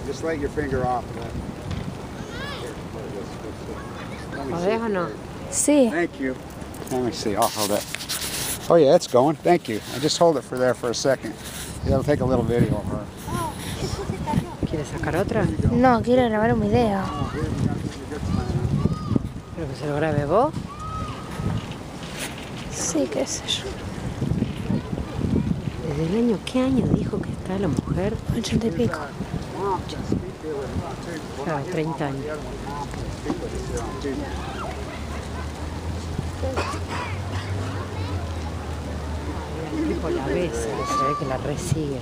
just let your finger off of that. ¿Podés o no? Sí. Thank you. Let me see. I'll hold it. Oh yeah, it's going. Thank you. I just hold it for there for a second. It'll take a little video of her. ¿Quieres sacar otra? No, quiero grabar un video. ¿Pero que se lo grabe vos? Sí, qué sé yo. ¿Desde el año qué año dijo que está la mujer? 80 y pico. Claro, 30 años. El tipo la besa, se ve que la resigue.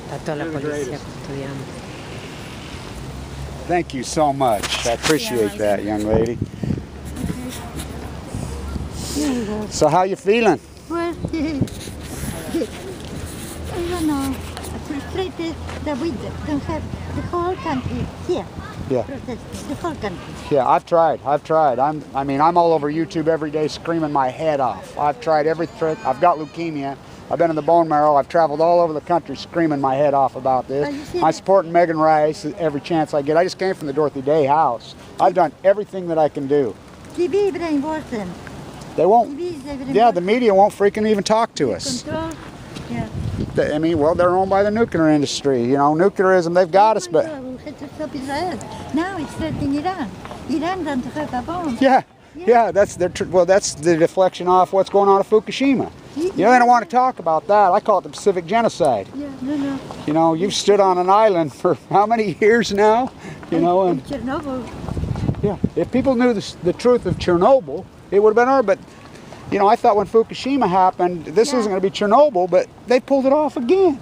Está toda la policía custodiando. Thank you so much. I appreciate that, young lady. So how you feeling? Well, I don't know. Frustrated that we don't have the whole country here. Yeah. Protesting, the whole country. Yeah, I've tried. I'm all over YouTube every day screaming my head off. I've tried every trick. I've got leukemia. I've been in the bone marrow. I've traveled all over the country screaming my head off about this. I'm supporting Megan Rice every chance I get. I just came from the Dorothy Day house. I've done everything that I can do. TV brainwash them. They won't. TV, Yeah, the media won't freaking even talk to us. Control. Yeah. I mean, well, they're owned by the nuclear industry. You know, nuclearism, they've got us, but... We had to stop Israel. Now it's threatening Iran. Iran doesn't have a bomb. Yeah, that's the deflection off what's going on at Fukushima. You know, they don't want to talk about that. I call it the Pacific genocide. Yeah, no. You know, you've stood on an island for how many years now? You know, and Chernobyl. yeah, if people knew the truth of Chernobyl, it would have been hard. But you know, I thought when Fukushima happened, this isn't going to be Chernobyl, but they pulled it off again.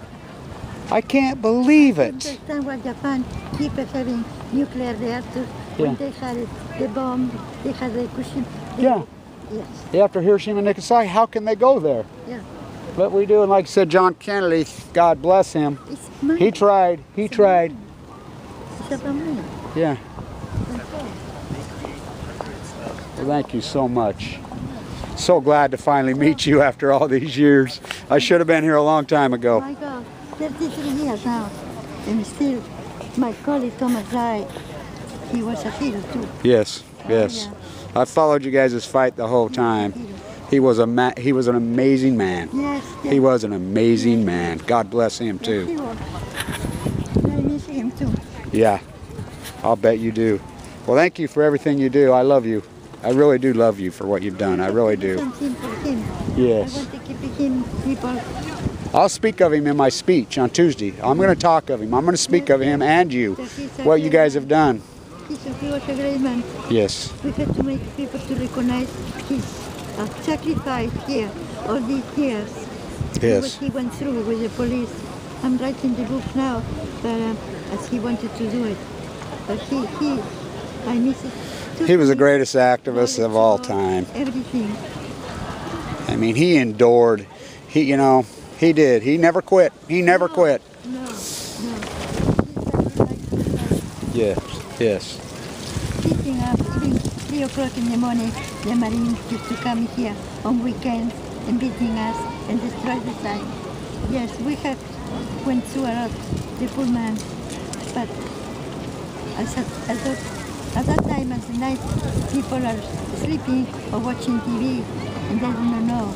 I can't believe it. Understand why Japan keeps having nuclear reactors when they had the bomb, they had the Fukushima. Yeah. Yes. After Hiroshima and Nagasaki, how can they go there? Yeah. But we do, and like I said, John Kennedy, God bless him. It's mine. He tried. He tried. It's about mine. Yeah. Well, thank you so much. So glad to finally meet you after all these years. I should have been here a long time ago. Oh my God, 33 years now. And still, my colleague Thomas died. He was a hero too. Yes. Yeah. I've followed you guys' fight the whole time. He was an amazing man. Yes. He was an amazing man. God bless him Yes, too. he was. I miss him too. Yeah, I'll bet you do. Well, thank you for everything you do. I love you. I really do love you for what you've done. I really do. Something for him. Yes. I want to keep him, people. I'll speak of him in my speech on Tuesday. I'm going to talk of him. I'm going to speak of him and you, what you guys have done. He was a great man. Yes. We had to make people to recognize his sacrifice here all these years. Yes. What he went through with the police. I'm writing the book now, but as he wanted to do it. But I miss it. He was the greatest activist of all time. Everything. I mean, he endured. He did. He never quit. He never quit. No. Yes. Sitting up, even 3 o'clock in the morning, the Marines used to come here on weekends and beating us and destroy the site. Yes, we have went through a lot, the poor man. But at that time, at the night, people are sleeping or watching TV and they don't know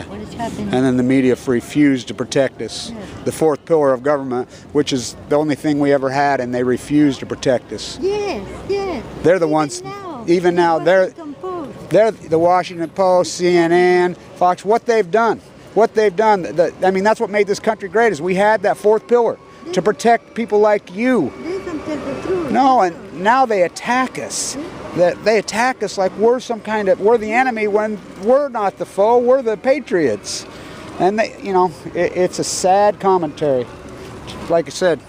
what is happening. And then the media refused to protect us. Yes. The fourth pillar of government, which is the only thing we ever had, and they refused to protect us. Yes. They're the ones, even now, they're the Washington Post, CNN, Fox, what they've done. I mean, that's what made this country great, is we had that fourth pillar to protect people like you. They don't tell the truth. No, and now they attack us. They attack us like we're we're the enemy when we're not the foe, we're the patriots. And it's a sad commentary. Like I said,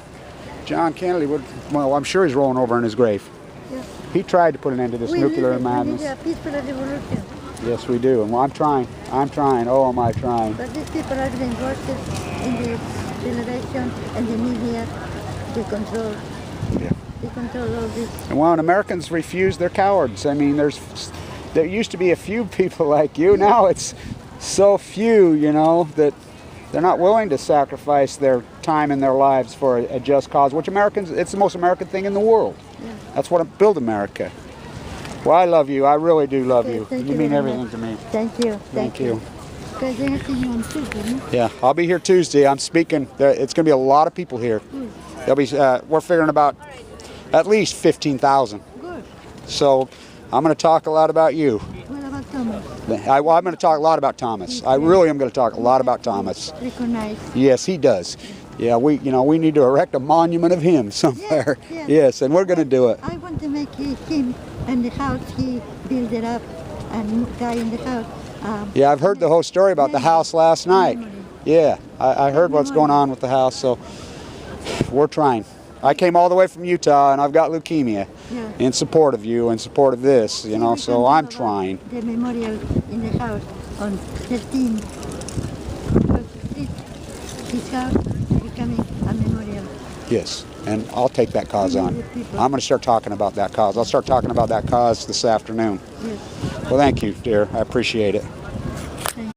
John Kennedy I'm sure he's rolling over in his grave. Yeah. He tried to put an end to this nuclear madness. We need a peaceful revolution. Yes, we do. And I'm trying. Oh, am I trying. But these people are being worked in the television and the media. They control. Yeah. They control all this. And when Americans refuse, they're cowards. I mean, there used to be a few people like you. Now it's so few, that they're not willing to sacrifice their time in their lives for a just cause, which Americans, it's the most American thing in the world. Yeah. That's what build America. Well, I love you. I really do love Okay, you. thank You you mean very everything much. to me. Thank you. Thank you. Because I have to see you on Tuesday, no? Yeah, I'll be here Tuesday. I'm speaking. It's going to be a lot of people here. There'll be. We're figuring about at least 15,000. Good. So I'm going to talk a lot about you. What about Thomas? I'm going to talk a lot about Thomas. I really am going to talk a lot about Thomas. Recognize. Yes, he does. Yeah, we need to erect a monument of him somewhere. Yes. Yes, and we're going to do it. I want to make him and the house he built it up and guy in the house. Yeah, I've heard the whole story about the house last night. Yeah, I heard what's going on with the house, so we're trying. I came all the way from Utah, and I've got leukemia. Yeah. In support of you, in support of this, you know, so I'm trying. The memorial in the house on 13. Because his house becoming a memorial. Yes, and I'll take that cause on. I'm going to start talking about that cause. I'll start talking about that cause this afternoon. Yes. Well, thank you, dear. I appreciate it.